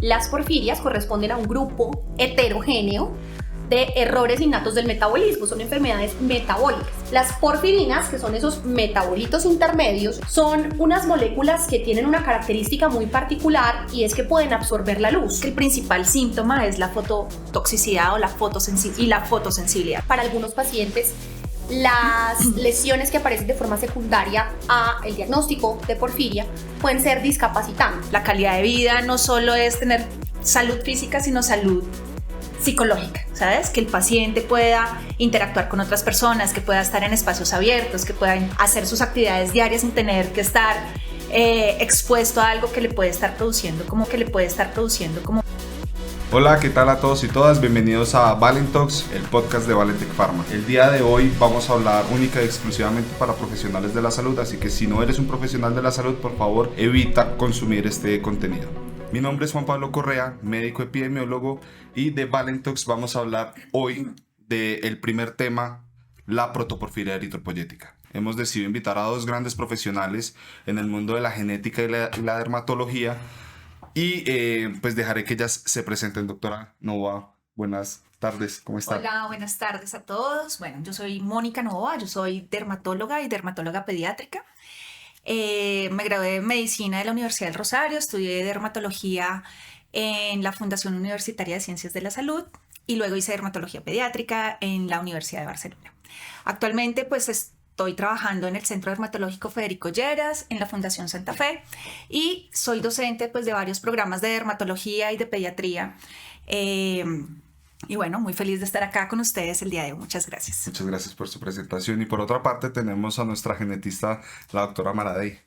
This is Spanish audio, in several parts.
Las porfirias corresponden a un grupo heterogéneo de errores innatos del metabolismo, son enfermedades metabólicas. Las porfirinas, que son esos metabolitos intermedios, son unas moléculas que tienen una característica muy particular y es que pueden absorber la luz. El principal síntoma es la fototoxicidad o la fotosensibilidad. Para algunos pacientes, las lesiones que aparecen de forma secundaria a el diagnóstico de porfiria pueden ser discapacitantes. La calidad de vida no solo es tener salud física, sino salud psicológica, ¿sabes? Que el paciente pueda interactuar con otras personas, que pueda estar en espacios abiertos, que pueda hacer sus actividades diarias sin tener que estar expuesto a algo que le puede estar produciendo como. Hola, ¿qué tal a todos y todas? Bienvenidos a Valentox, el podcast de Valentech Pharma. El día de hoy vamos a hablar única y exclusivamente para profesionales de la salud, así que si no eres un profesional de la salud, por favor, evita consumir este contenido. Mi nombre es Juan Pablo Correa, médico epidemiólogo, y de Valentox vamos a hablar hoy del primer tema, la protoporfiria eritropoyética. Hemos decidido invitar a dos grandes profesionales en el mundo de la genética y la dermatología, y pues dejaré que ellas se presenten. Doctora Novoa, buenas tardes, ¿cómo están? Hola, buenas tardes a todos. Bueno, yo soy Mónica Novoa, yo soy dermatóloga y dermatóloga pediátrica. Me gradué de medicina de la Universidad del Rosario, estudié dermatología en la Fundación Universitaria de Ciencias de la Salud y luego hice dermatología pediátrica en la Universidad de Barcelona. Actualmente pues estoy trabajando en el Centro Dermatológico Federico Lleras, en la Fundación Santa Fe, y soy docente pues de varios programas de dermatología y de pediatría. Y bueno, muy feliz de estar acá con ustedes el día de hoy. Muchas gracias. Muchas gracias por su presentación. Y por otra parte tenemos a nuestra genetista, la doctora Maradei.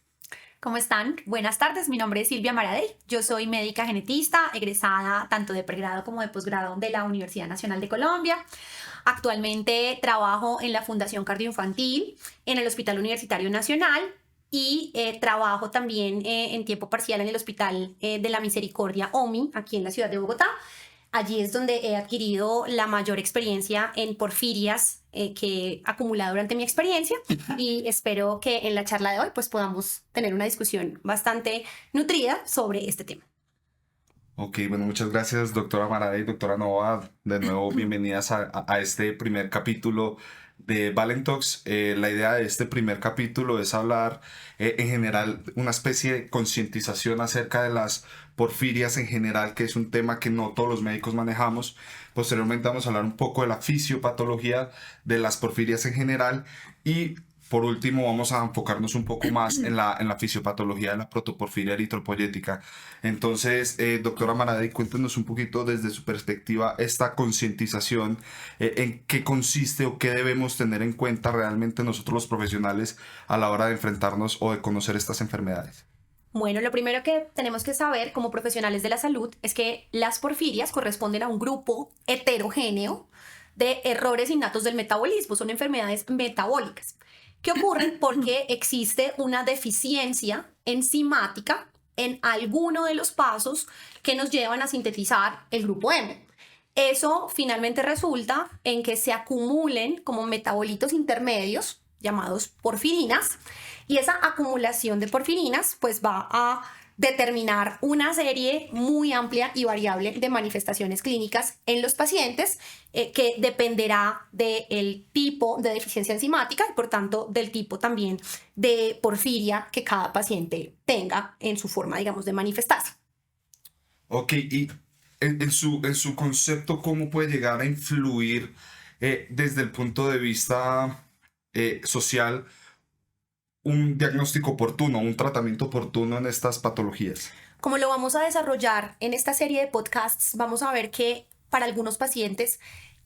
¿Cómo están? Buenas tardes, mi nombre es Silvia Maradei. Yo soy médica genetista, egresada tanto de pregrado como de posgrado de la Universidad Nacional de Colombia. Actualmente trabajo en la Fundación Cardioinfantil, en el Hospital Universitario Nacional y trabajo también en tiempo parcial en el Hospital de la Misericordia OMI, aquí en la ciudad de Bogotá. Allí es donde he adquirido la mayor experiencia en porfirias que he acumulado durante mi experiencia, y espero que en la charla de hoy pues podamos tener una discusión bastante nutrida sobre este tema. Ok, bueno, muchas gracias, doctora Maradei, doctora Novoa. De nuevo, bienvenidas a este primer capítulo de Valentox. La idea de este primer capítulo es hablar en general una especie de concientización acerca de las porfirias en general, que es un tema que no todos los médicos manejamos. Posteriormente vamos a hablar un poco de la fisiopatología de las porfirias en general, y por último vamos a enfocarnos un poco más en la fisiopatología de la protoporfiria eritropoyética. Entonces, doctora Maradei, cuéntenos un poquito desde su perspectiva esta concientización, en qué consiste o qué debemos tener en cuenta realmente nosotros los profesionales a la hora de enfrentarnos o de conocer estas enfermedades. Bueno, lo primero que tenemos que saber como profesionales de la salud es que las porfirias corresponden a un grupo heterogéneo de errores innatos del metabolismo, son enfermedades metabólicas que ocurren porque existe una deficiencia enzimática en alguno de los pasos que nos llevan a sintetizar el grupo M. Eso finalmente resulta en que se acumulen como metabolitos intermedios llamados porfirinas, y esa acumulación de porfirinas pues va a determinar una serie muy amplia y variable de manifestaciones clínicas en los pacientes, que dependerá del tipo de deficiencia enzimática y por tanto del tipo también de porfiria que cada paciente tenga en su forma, digamos, de manifestarse. Ok, y en su concepto, ¿cómo puede llegar a influir desde el punto de vista social un diagnóstico oportuno, un tratamiento oportuno en estas patologías? Como lo vamos a desarrollar en esta serie de podcasts, vamos a ver que para algunos pacientes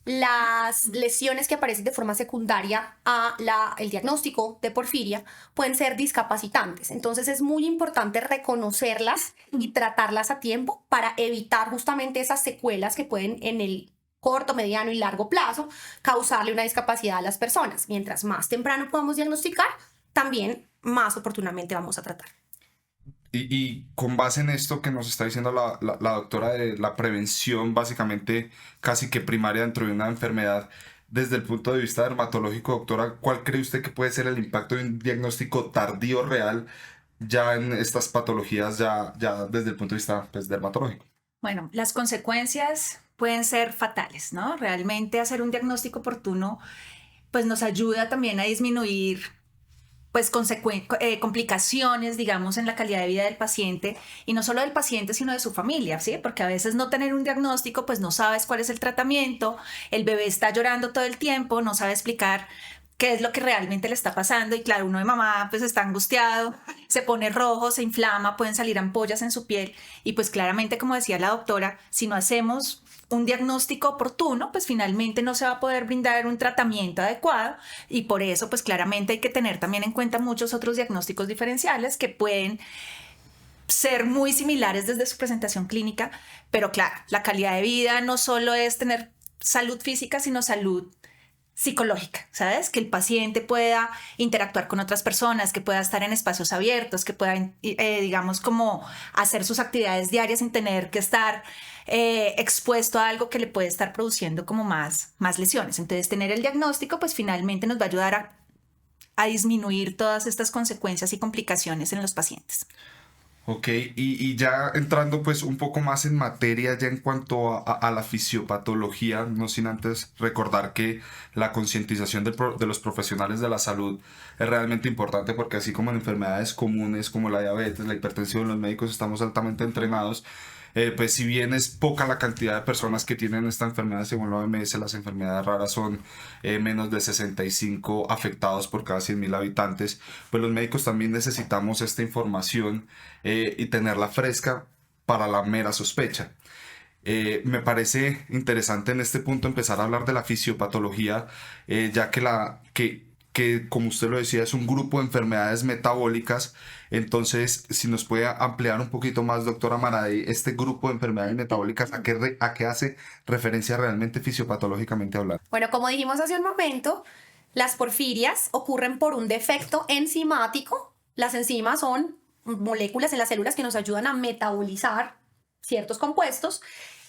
las lesiones que aparecen de forma secundaria a el diagnóstico de porfiria pueden ser discapacitantes. Entonces es muy importante reconocerlas y tratarlas a tiempo para evitar justamente esas secuelas que pueden en el corto, mediano y largo plazo causarle una discapacidad a las personas. Mientras más temprano podamos diagnosticar, también más oportunamente vamos a tratar. Y con base en esto que nos está diciendo la doctora de la prevención, básicamente casi que primaria dentro de una enfermedad, desde el punto de vista dermatológico, doctora, ¿cuál cree usted que puede ser el impacto de un diagnóstico tardío real ya en estas patologías, ya desde el punto de vista pues, dermatológico? Bueno, las consecuencias pueden ser fatales, ¿no? Realmente hacer un diagnóstico oportuno pues nos ayuda también a disminuir pues complicaciones, digamos, en la calidad de vida del paciente, y no solo del paciente, sino de su familia, ¿sí? Porque a veces no tener un diagnóstico, pues no sabes cuál es el tratamiento, el bebé está llorando todo el tiempo, no sabe explicar qué es lo que realmente le está pasando, y claro, uno de mamá pues está angustiado, se pone rojo, se inflama, pueden salir ampollas en su piel, y pues claramente, como decía la doctora, si no hacemos un diagnóstico oportuno, pues finalmente no se va a poder brindar un tratamiento adecuado, y por eso pues claramente hay que tener también en cuenta muchos otros diagnósticos diferenciales que pueden ser muy similares desde su presentación clínica, pero claro, la calidad de vida no solo es tener salud física, sino salud psicológica, ¿sabes? Que el paciente pueda interactuar con otras personas, que pueda estar en espacios abiertos, que pueda, digamos, como hacer sus actividades diarias sin tener que estar expuesto a algo que le puede estar produciendo como más lesiones. Entonces, tener el diagnóstico, pues finalmente nos va a ayudar a disminuir todas estas consecuencias y complicaciones en los pacientes. Ok, y ya entrando pues un poco más en materia ya en cuanto a la fisiopatología, no sin antes recordar que la concientización de los profesionales de la salud es realmente importante, porque así como en enfermedades comunes como la diabetes, la hipertensión, los médicos estamos altamente entrenados. Pues si bien es poca la cantidad de personas que tienen esta enfermedad, según la OMS, las enfermedades raras son menos de 65 afectados por cada 100.000 habitantes, pues los médicos también necesitamos esta información y tenerla fresca para la mera sospecha. Me parece interesante en este punto empezar a hablar de la fisiopatología, ya que, como usted lo decía, es un grupo de enfermedades metabólicas. Entonces, si nos puede ampliar un poquito más, doctora Maradei, este grupo de enfermedades metabólicas, ¿a qué hace referencia realmente fisiopatológicamente hablando? Bueno, como dijimos hace un momento, las porfirias ocurren por un defecto enzimático. Las enzimas son moléculas en las células que nos ayudan a metabolizar ciertos compuestos.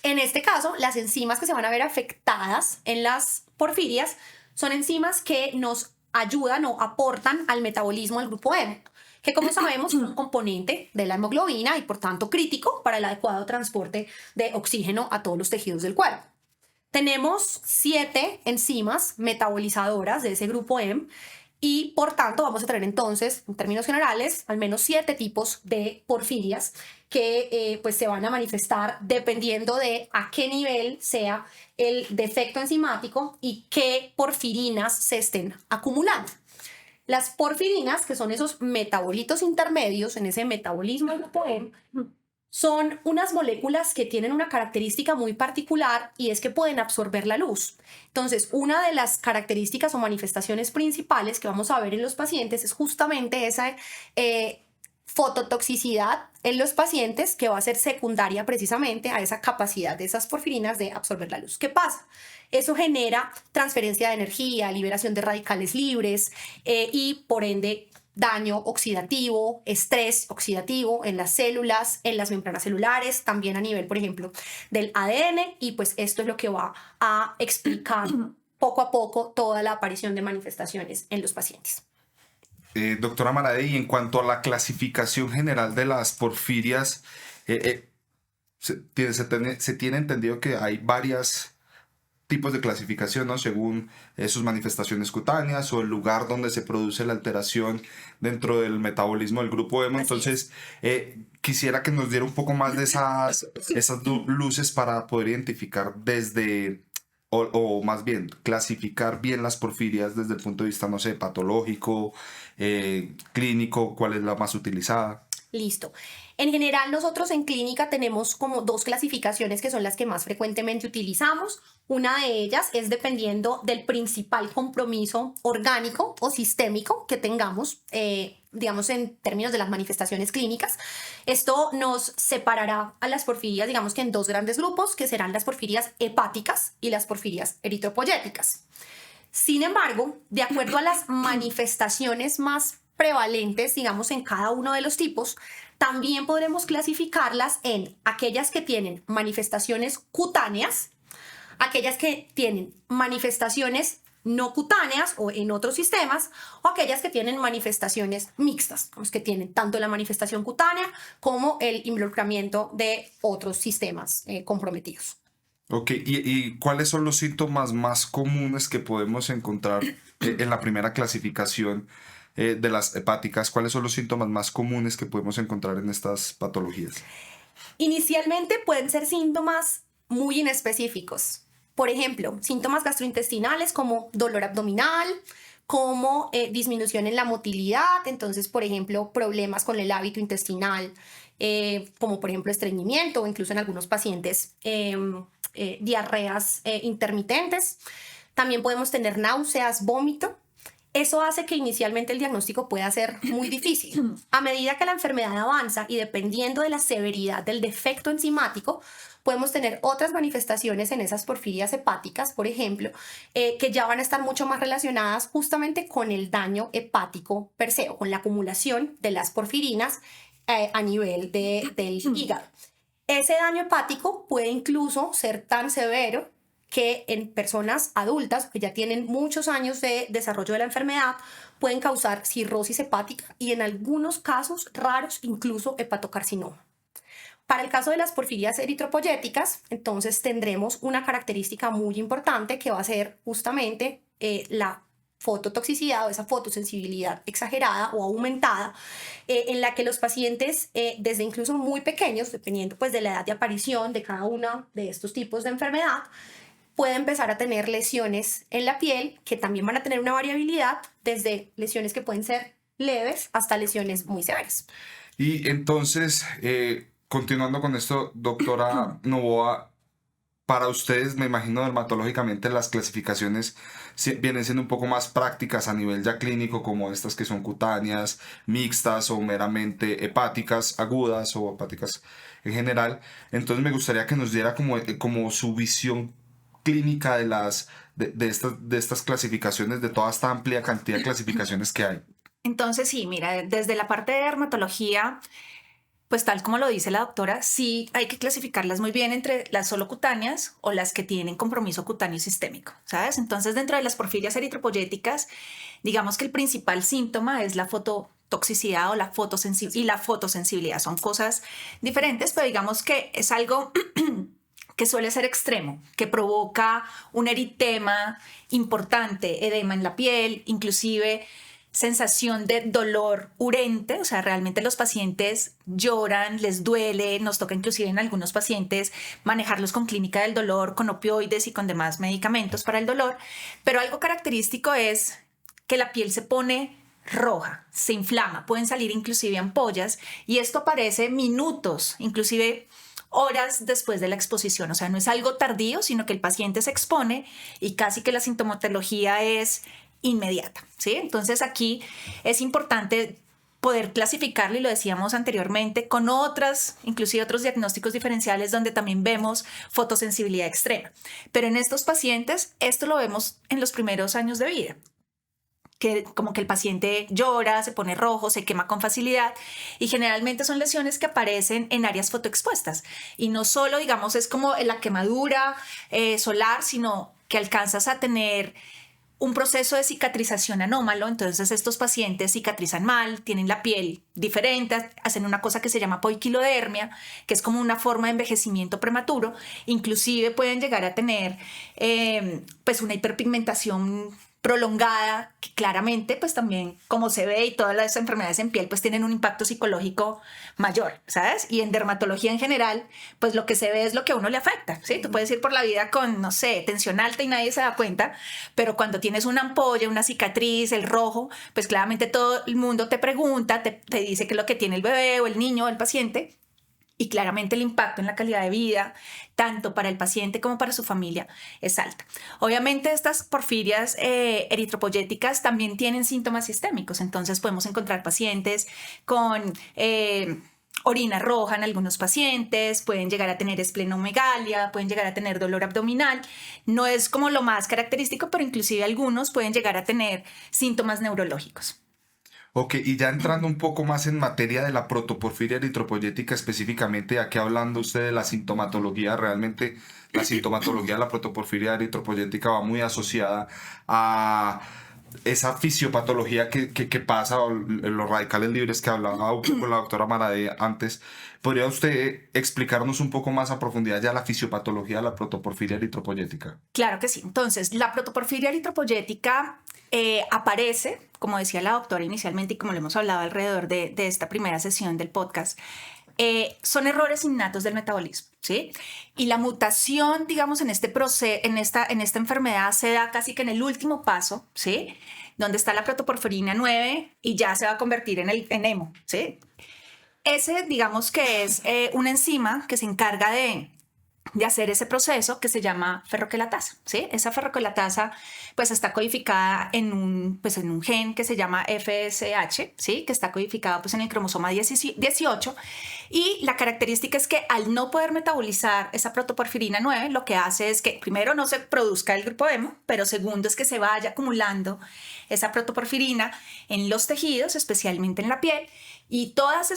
En este caso, las enzimas que se van a ver afectadas en las porfirias son enzimas que nos ayudan o aportan al metabolismo del grupo hemo, que como sabemos es un componente de la hemoglobina y por tanto crítico para el adecuado transporte de oxígeno a todos los tejidos del cuerpo. Tenemos 7 enzimas metabolizadoras de ese grupo hemo, y por tanto vamos a tener entonces, en términos generales, al menos 7 tipos de porfirias que pues se van a manifestar dependiendo de a qué nivel sea el defecto enzimático y qué porfirinas se estén acumulando. Las porfirinas, que son esos metabolitos intermedios en ese metabolismo del grupo hemo, son unas moléculas que tienen una característica muy particular, y es que pueden absorber la luz. Entonces, una de las características o manifestaciones principales que vamos a ver en los pacientes es justamente esa fototoxicidad en los pacientes, que va a ser secundaria precisamente a esa capacidad de esas porfirinas de absorber la luz. ¿Qué pasa? Eso genera transferencia de energía, liberación de radicales libres y por ende daño oxidativo, estrés oxidativo en las células, en las membranas celulares, también a nivel, por ejemplo, del ADN, y pues esto es lo que va a explicar poco a poco toda la aparición de manifestaciones en los pacientes. Doctora Maradei, en cuanto a la clasificación general de las porfirias, se tiene entendido que hay varios tipos de clasificación, ¿no? Según sus manifestaciones cutáneas o el lugar donde se produce la alteración dentro del metabolismo del grupo hemo. Entonces, quisiera que nos diera un poco más de esas luces para poder identificar o más bien clasificar bien las porfirias desde el punto de vista, no sé, patológico, clínico, cuál es la más utilizada. Listo. En general, nosotros en clínica tenemos como 2 clasificaciones que son las que más frecuentemente utilizamos. Una de ellas es dependiendo del principal compromiso orgánico o sistémico que tengamos, digamos, en términos de las manifestaciones clínicas. Esto nos separará a las porfirias, digamos que en 2 grandes grupos, que serán las porfirias hepáticas y las porfirias eritropoyéticas. Sin embargo, de acuerdo a las manifestaciones más prevalentes, digamos, en cada uno de los tipos, también podremos clasificarlas en aquellas que tienen manifestaciones cutáneas, aquellas que tienen manifestaciones no cutáneas o en otros sistemas, o aquellas que tienen manifestaciones mixtas, los que tienen tanto la manifestación cutánea como el involucramiento de otros sistemas comprometidos. Ok, ¿y cuáles son los síntomas más comunes que podemos encontrar en la primera clasificación de las hepáticas? ¿Cuáles son los síntomas más comunes que podemos encontrar en estas patologías? Inicialmente pueden ser síntomas muy inespecíficos. Por ejemplo, síntomas gastrointestinales como dolor abdominal, como disminución en la motilidad, entonces, por ejemplo, problemas con el hábito intestinal, como por ejemplo estreñimiento o incluso en algunos pacientes diarreas intermitentes. También podemos tener náuseas, vómito. Eso hace que inicialmente el diagnóstico pueda ser muy difícil. A medida que la enfermedad avanza y dependiendo de la severidad del defecto enzimático, podemos tener otras manifestaciones en esas porfirias hepáticas, por ejemplo, que ya van a estar mucho más relacionadas justamente con el daño hepático per se, o con la acumulación de las porfirinas a nivel del hígado. Ese daño hepático puede incluso ser tan severo que en personas adultas que ya tienen muchos años de desarrollo de la enfermedad pueden causar cirrosis hepática y en algunos casos raros incluso hepatocarcinoma. Para el caso de las porfirias eritropoyéticas, entonces tendremos una característica muy importante que va a ser justamente la fototoxicidad o esa fotosensibilidad exagerada o aumentada, en la que los pacientes, desde incluso muy pequeños, dependiendo pues de la edad de aparición de cada uno de estos tipos de enfermedad, puede empezar a tener lesiones en la piel que también van a tener una variabilidad desde lesiones que pueden ser leves hasta lesiones muy severas. Y entonces, continuando con esto, doctora Novoa, para ustedes, me imagino dermatológicamente las clasificaciones vienen siendo un poco más prácticas a nivel ya clínico, como estas que son cutáneas, mixtas o meramente hepáticas agudas o hepáticas en general. Entonces me gustaría que nos diera como su visión clínica de estas clasificaciones, de toda esta amplia cantidad de clasificaciones que hay. Entonces, sí, mira, desde la parte de dermatología, pues tal como lo dice la doctora, sí hay que clasificarlas muy bien entre las solo cutáneas o las que tienen compromiso cutáneo sistémico, ¿sabes? Entonces, dentro de las porfirias eritropoyéticas, digamos que el principal síntoma es la fototoxicidad o la fotosensibilidad. Son cosas diferentes, pero digamos que es algo que suele ser extremo, que provoca un eritema importante, edema en la piel, inclusive sensación de dolor urente, o sea, realmente los pacientes lloran, les duele, nos toca inclusive en algunos pacientes manejarlos con clínica del dolor, con opioides y con demás medicamentos para el dolor, pero algo característico es que la piel se pone roja, se inflama, pueden salir inclusive ampollas y esto aparece minutos, inclusive horas después de la exposición, o sea, no es algo tardío, sino que el paciente se expone y casi que la sintomatología es inmediata, ¿sí? Entonces aquí es importante poder clasificarlo, y lo decíamos anteriormente, con inclusive otros diagnósticos diferenciales donde también vemos fotosensibilidad extrema. Pero en estos pacientes, esto lo vemos en los primeros años de vida, que como que el paciente llora, se pone rojo, se quema con facilidad y generalmente son lesiones que aparecen en áreas fotoexpuestas y no solo, digamos, es como la quemadura solar, sino que alcanzas a tener un proceso de cicatrización anómalo. Entonces estos pacientes cicatrizan mal, tienen la piel diferente, hacen una cosa que se llama poiquilodermia, que es como una forma de envejecimiento prematuro, inclusive pueden llegar a tener pues una hiperpigmentación prolongada, que claramente pues también como se ve y todas las enfermedades en piel pues tienen un impacto psicológico mayor, ¿sabes? Y en dermatología en general pues lo que se ve es lo que a uno le afecta, ¿sí? Tú puedes ir por la vida con, no sé, tensión alta y nadie se da cuenta, pero cuando tienes una ampolla, una cicatriz, el rojo, pues claramente todo el mundo te pregunta, te dice qué es lo que tiene el bebé o el niño o el paciente. Y claramente el impacto en la calidad de vida, tanto para el paciente como para su familia, es alta. Obviamente estas porfirias eritropoyéticas también tienen síntomas sistémicos, entonces podemos encontrar pacientes con orina roja en algunos pacientes, pueden llegar a tener esplenomegalia, pueden llegar a tener dolor abdominal. No es como lo más característico, pero inclusive algunos pueden llegar a tener síntomas neurológicos. Ok, y ya entrando un poco más en materia de la protoporfiria eritropoyética específicamente, ya que hablando usted de la sintomatología, realmente la sintomatología de la protoporfiria eritropoyética va muy asociada a esa fisiopatología que pasa, o los radicales libres que hablaba un poco la doctora Maradé antes. ¿Podría usted explicarnos un poco más a profundidad ya la fisiopatología de la protoporfiria eritropoyética? Claro que sí. Entonces, la protoporfiria eritropoyética aparece, como decía la doctora inicialmente y como lo hemos hablado alrededor de esta primera sesión del podcast, son errores innatos del metabolismo, ¿sí? Y la mutación, digamos, en este proceso, en esta enfermedad se da casi que en el último paso, ¿sí? Donde está la protoporfirina 9 y ya se va a convertir en hemo, ¿sí? Ese, digamos que es una enzima que se encarga de hacer ese proceso que se llama ferroquelatasa, ¿sí? Esa ferroquelatasa pues está codificada en un gen que se llama FSH, ¿sí? Que está codificado pues en el cromosoma 18 y la característica es que al no poder metabolizar esa protoporfirina 9 lo que hace es que primero no se produzca el grupo hemo, pero segundo es que se vaya acumulando esa protoporfirina en los tejidos, especialmente en la piel, y todas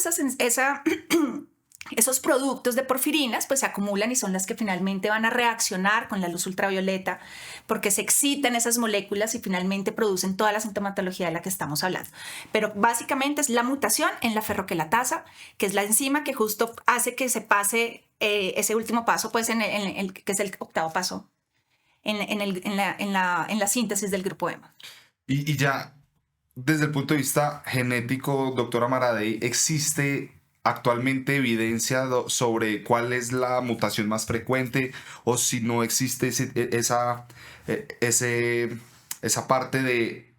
esos productos de porfirinas pues se acumulan y son las que finalmente van a reaccionar con la luz ultravioleta porque se excitan esas moléculas y finalmente producen toda la sintomatología de la que estamos hablando. Pero básicamente es la mutación en la ferroquelatasa, que es la enzima que justo hace que se pase ese último paso, pues que es el octavo paso en la síntesis del grupo hemo. Y ya desde el punto de vista genético, doctora Maradei, ¿existe actualmente evidencia sobre cuál es la mutación más frecuente o si no existe esa parte de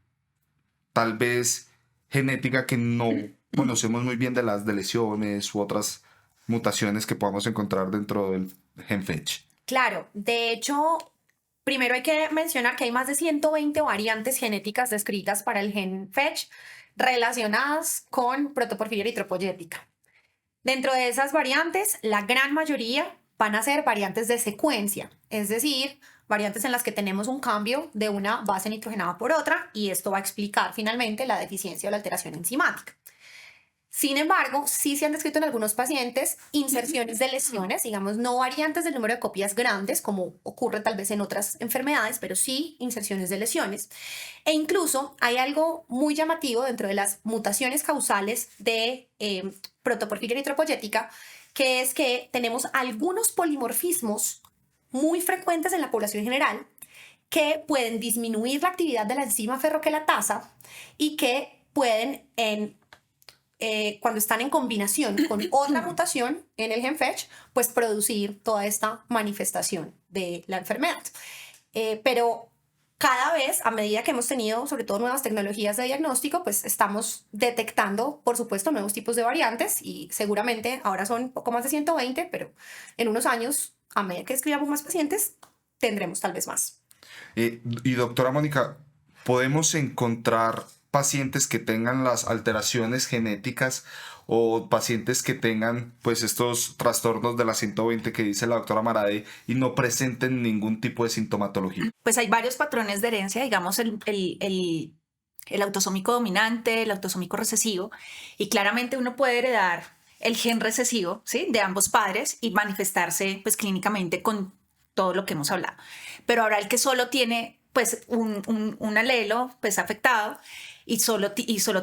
tal vez genética que no conocemos muy bien de las de lesiones u otras mutaciones que podamos encontrar dentro del gen FETCH? Claro, de hecho, primero hay que mencionar que hay más de 120 variantes genéticas descritas para el gen FETCH relacionadas con protoporfiria eritropoyética. Dentro de esas variantes, la gran mayoría van a ser variantes de secuencia, es decir, variantes en las que tenemos un cambio de una base nitrogenada por otra y esto va a explicar finalmente la deficiencia o la alteración enzimática. Sin embargo, sí se han descrito en algunos pacientes inserciones de lesiones, digamos, no variantes del número de copias grandes, como ocurre tal vez en otras enfermedades, pero sí inserciones de lesiones. E incluso hay algo muy llamativo dentro de las mutaciones causales de protoporfiria eritropoyética, que es que tenemos algunos polimorfismos muy frecuentes en la población general que pueden disminuir la actividad de la enzima ferroquelatasa y que pueden cuando están en combinación con otra mutación en el gen FETCH, pues producir toda esta manifestación de la enfermedad. Pero cada vez, a medida que hemos tenido, sobre todo nuevas tecnologías de diagnóstico, pues estamos detectando, por supuesto, nuevos tipos de variantes y seguramente ahora son poco más de 120, pero en unos años, a medida que escribamos más pacientes, tendremos tal vez más. Y doctora Mónica, ¿podemos encontrar pacientes que tengan las alteraciones genéticas o pacientes que tengan pues estos trastornos de la 120 que dice la doctora Maradei y no presenten ningún tipo de sintomatología? Pues hay varios patrones de herencia, digamos el autosómico dominante, el autosómico recesivo, y claramente uno puede heredar el gen recesivo, ¿sí? De ambos padres y manifestarse pues clínicamente con todo lo que hemos hablado. Pero ahora el que solo tiene pues un alelo pues afectado y solo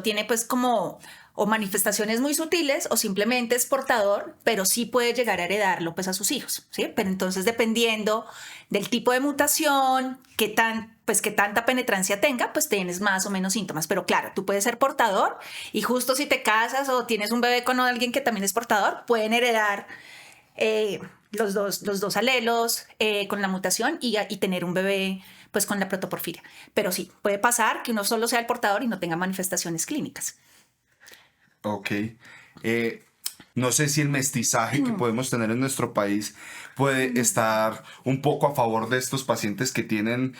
tiene pues como o manifestaciones muy sutiles o simplemente es portador, pero sí puede llegar a heredarlo pues a sus hijos, ¿sí? Pero entonces dependiendo del tipo de mutación, qué tanta penetrancia tenga, pues tienes más o menos síntomas. Pero claro, tú puedes ser portador y justo si te casas o tienes un bebé con alguien que también es portador, pueden heredar los dos alelos con la mutación y tener un bebé pues con la protoporfiria. Pero sí, puede pasar que uno solo sea el portador y no tenga manifestaciones clínicas. Ok. No sé si el mestizaje que podemos tener en nuestro país puede estar un poco a favor de estos pacientes que tienen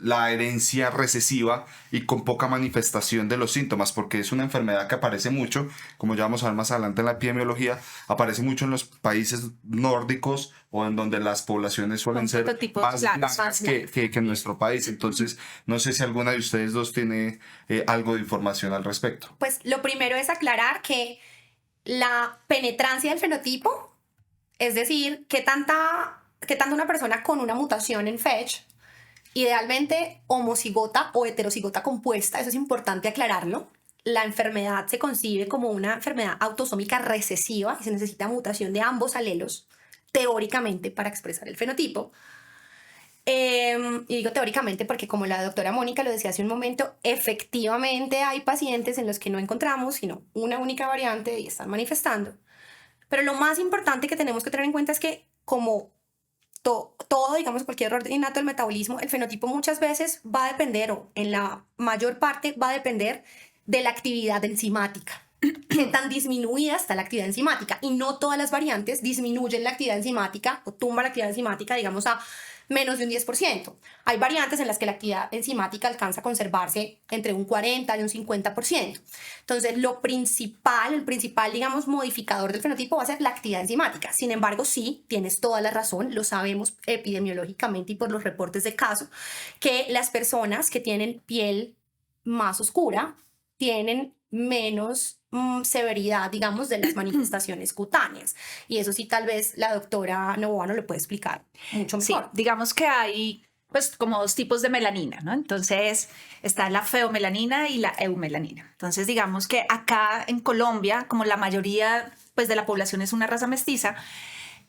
la herencia recesiva y con poca manifestación de los síntomas, porque es una enfermedad que aparece mucho, como ya vamos a ver más adelante en la epidemiología, aparece mucho en los países nórdicos o en donde las poblaciones suelen ser más blancas que en nuestro país. Entonces, no sé si alguna de ustedes dos tiene algo de información al respecto. Pues lo primero es aclarar que la penetrancia del fenotipo, es decir, que tanto una persona con una mutación en FETCH, idealmente homocigota o heterocigota compuesta, eso es importante aclararlo. La enfermedad se concibe como una enfermedad autosómica recesiva y se necesita mutación de ambos alelos, teóricamente, para expresar el fenotipo. Y digo teóricamente porque, como la doctora Mónica lo decía hace un momento, efectivamente hay pacientes en los que no encontramos sino una única variante y están manifestando. Pero lo más importante que tenemos que tener en cuenta es que, como todo, digamos, cualquier error innato del metabolismo, el fenotipo muchas veces va a depender, o en la mayor parte va a depender de la actividad enzimática. Qué tan disminuida está la actividad enzimática. Y no todas las variantes disminuyen la actividad enzimática o tumban la actividad enzimática, digamos, a menos de un 10%. Hay variantes en las que la actividad enzimática alcanza a conservarse entre un 40 y un 50%. Entonces, el principal, digamos, modificador del fenotipo va a ser la actividad enzimática. Sin embargo, sí, tienes toda la razón, lo sabemos epidemiológicamente y por los reportes de caso, que las personas que tienen piel más oscura tienen menos severidad, digamos, de las manifestaciones cutáneas. Y eso sí, tal vez la doctora Novoa nos lo puede explicar mucho mejor. Sí, digamos que hay pues como dos tipos de melanina, ¿no? Entonces está la feomelanina y la eumelanina. Entonces digamos que acá en Colombia, como la mayoría pues de la población es una raza mestiza,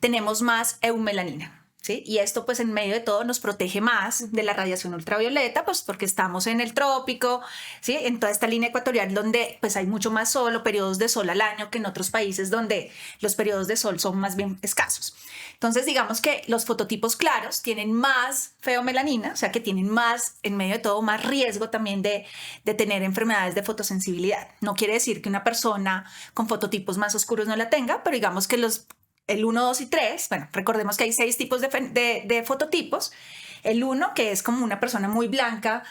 tenemos más eumelanina. ¿Sí? Y esto pues en medio de todo nos protege más de la radiación ultravioleta, pues porque estamos en el trópico, ¿sí? En toda esta línea ecuatorial donde pues hay mucho más sol o periodos de sol al año que en otros países donde los periodos de sol son más bien escasos. Entonces digamos que los fototipos claros tienen más feomelanina, o sea que tienen más, en medio de todo, más riesgo también de tener enfermedades de fotosensibilidad. No quiere decir que una persona con fototipos más oscuros no la tenga, pero digamos que el 1, 2 y 3, bueno, recordemos que hay 6 tipos de fototipos. El 1, que es como una persona muy blanca,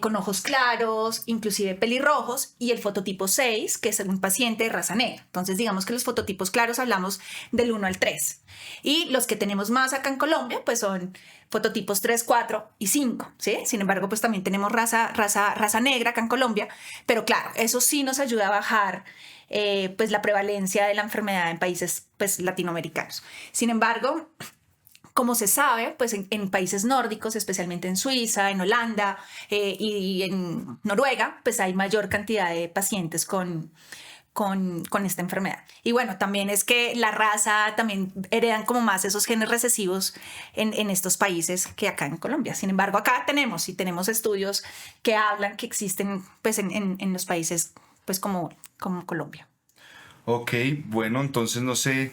con ojos claros, inclusive pelirrojos, y el fototipo 6, que es un paciente de raza negra. Entonces, digamos que los fototipos claros hablamos del 1 al 3. Y los que tenemos más acá en Colombia, pues son fototipos 3, 4 y 5, ¿sí? Sin embargo, pues también tenemos raza negra acá en Colombia, pero claro, eso sí nos ayuda a bajar pues la prevalencia de la enfermedad en países pues latinoamericanos. Sin embargo, como se sabe, pues en países nórdicos, especialmente en Suiza, en Holanda y en Noruega, pues hay mayor cantidad de pacientes con esta enfermedad. Y bueno, también es que la raza también heredan como más esos genes recesivos en estos países que acá en Colombia. Sin embargo, acá tenemos estudios que hablan que existen pues en los países pues como Colombia. Ok, bueno, entonces no sé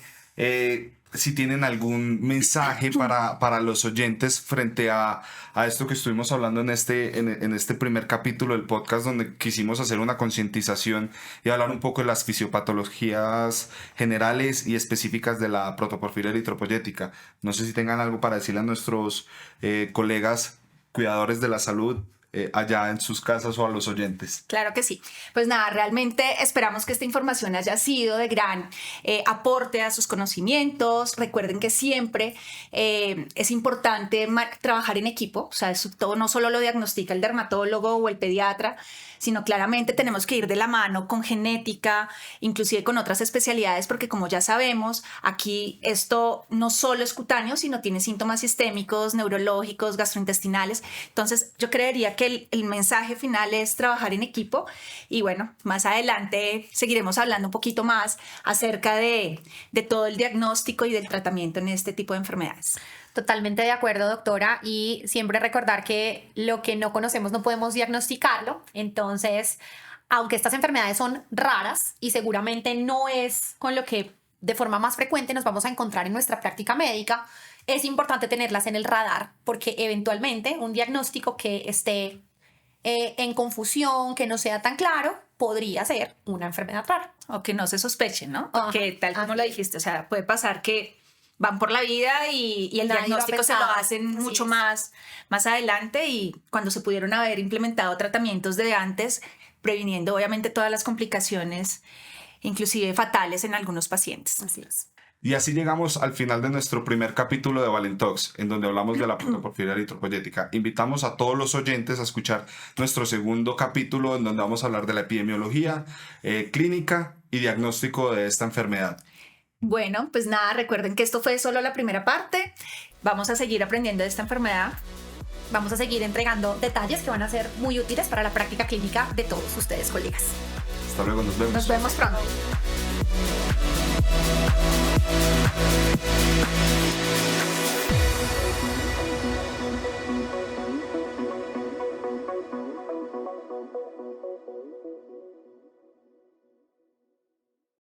si tienen algún mensaje para los oyentes frente a esto que estuvimos hablando en este primer capítulo del podcast, donde quisimos hacer una concientización y hablar un poco de las fisiopatologías generales y específicas de la protoporfiria eritropoyética. No sé si tengan algo para decirle a nuestros colegas cuidadores de la salud allá en sus casas o a los oyentes. Claro que sí. Pues nada, realmente esperamos que esta información haya sido de gran aporte a sus conocimientos. Recuerden que siempre es importante trabajar en equipo, o sea, eso todo no solo lo diagnostica el dermatólogo o el pediatra, sino claramente tenemos que ir de la mano con genética, inclusive con otras especialidades, porque como ya sabemos, aquí esto no solo es cutáneo, sino tiene síntomas sistémicos, neurológicos, gastrointestinales. Entonces yo creería que el mensaje final es trabajar en equipo y bueno, más adelante seguiremos hablando un poquito más acerca de todo el diagnóstico y del tratamiento en este tipo de enfermedades. Totalmente de acuerdo, doctora, y siempre recordar que lo que no conocemos no podemos diagnosticarlo. Entonces, aunque estas enfermedades son raras y seguramente no es con lo que de forma más frecuente nos vamos a encontrar en nuestra práctica médica, es importante tenerlas en el radar porque eventualmente un diagnóstico que esté en confusión, que no sea tan claro, podría ser una enfermedad rara. O que no se sospeche, ¿no? Porque tal como lo dijiste, o sea, puede pasar que van por la vida y el Nadie lo ha diagnóstico se lo pensado. hacen Así mucho es. más adelante, y cuando se pudieron haber implementado tratamientos de antes, previniendo obviamente todas las complicaciones, inclusive fatales en algunos pacientes. Así es. Y así llegamos al final de nuestro primer capítulo de Valentox, en donde hablamos de la protoporfiria eritropoyética. Invitamos a todos los oyentes a escuchar nuestro segundo capítulo, en donde vamos a hablar de la epidemiología, clínica y diagnóstico de esta enfermedad. Bueno, pues nada, recuerden que esto fue solo la primera parte. Vamos a seguir aprendiendo de esta enfermedad. Vamos a seguir entregando detalles que van a ser muy útiles para la práctica clínica de todos ustedes, colegas. Hasta luego, nos vemos. Nos vemos pronto.